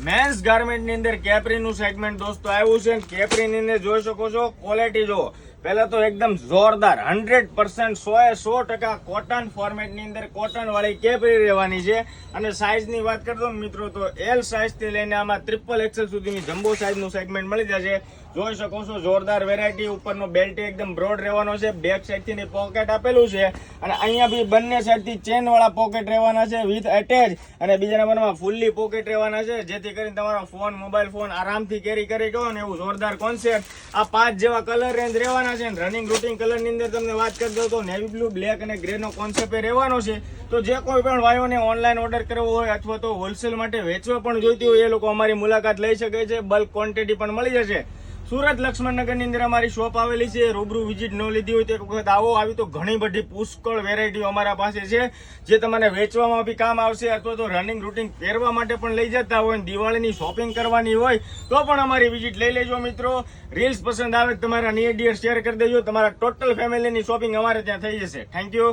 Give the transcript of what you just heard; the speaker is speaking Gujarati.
મેન્સ ગાર્મેન્ટ ની અંદર કેપ્રી નું સેગમેન્ટ દોસ્તો આવ્યું છે. કેપ્રી ની અંદર જોઈ શકો છો, ક્વોલિટી જો પહેલા તો એકદમ જોરદાર 100% 100% કોટન ફોર્મેટ ની અંદર કોટન વાળી કેપ્રી રહેવાની છે. અને સાઈઝ ની વાત કરતો મિત્રો તો એલ સાઈઝ થી લઈને આમાં ટ્રિપલ એક્સેલ સુધીની જમ્બો સાઈઝ નું સેગમેન્ટ મળી જશે. જોઈ શકો છો જોરદાર વેરાયટી. ઉપરનો બેલ્ટ એકદમ બ્રોડ રહેવાનો છે, બેક સાઈડ થી પોકેટ આપેલું છે અને અહીંયા બી બંને સાઈડ થી ચેન વાળા પોકેટ રહેવાના છે વિથ અટેચ. અને બીજા નંબરમાં ફૂલ્લી પોકેટ રહેવાના છે, જેથી કરીને તમારો ફોન મોબાઈલ ફોન આરામથી કેરી કરી શકો ને એવું જોરદાર કોન્સેપ્ટ. આ 5 જેવા કલર રેન્જ રહેવાના છે. રનિંગ રૂટિંગ કલર ની અંદર તમને વાત કરી દઉં તો નેવી બ્લુ, બ્લેક અને ગ્રે નો કોન્સેપ્ટ રહેવાનો છે. તો જે કોઈ પણ ભાઈઓને ઓનલાઈન ઓર્ડર કરવો હોય અથવા તો હોલસેલ માટે વેચવા પણ જોઈતી હોય એ લોકો અમારી મુલાકાત લઈ શકે છે. બલ્ક ક્વોન્ટિટી પણ મળી જશે. સુરત લક્ષ્મણનગર ની અંદર અમારી શોપ આવેલી છે. રૂબરૂ વિઝિટ ન લીધી હોય તો એક વખત આવો. આવી તો ઘણી બધી પુષ્કળ વેરાયટીઓ અમારા પાસે છે જે તમને વેચવામાં બી કામ આવશે અથવા તો રનિંગ રૂટિંગ પહેરવા માટે પણ લઈ જતા હોય, દિવાળીની શોપિંગ કરવાની હોય તો પણ અમારી વિઝિટ લઈ લેજો મિત્રો. રીલ્સ પસંદ આવે તમારા નિયર ડિયર શેર કરી દેજો. તમારા ટોટલ ફેમિલીની શોપિંગ અમારે ત્યાં થઈ જશે. Thank you.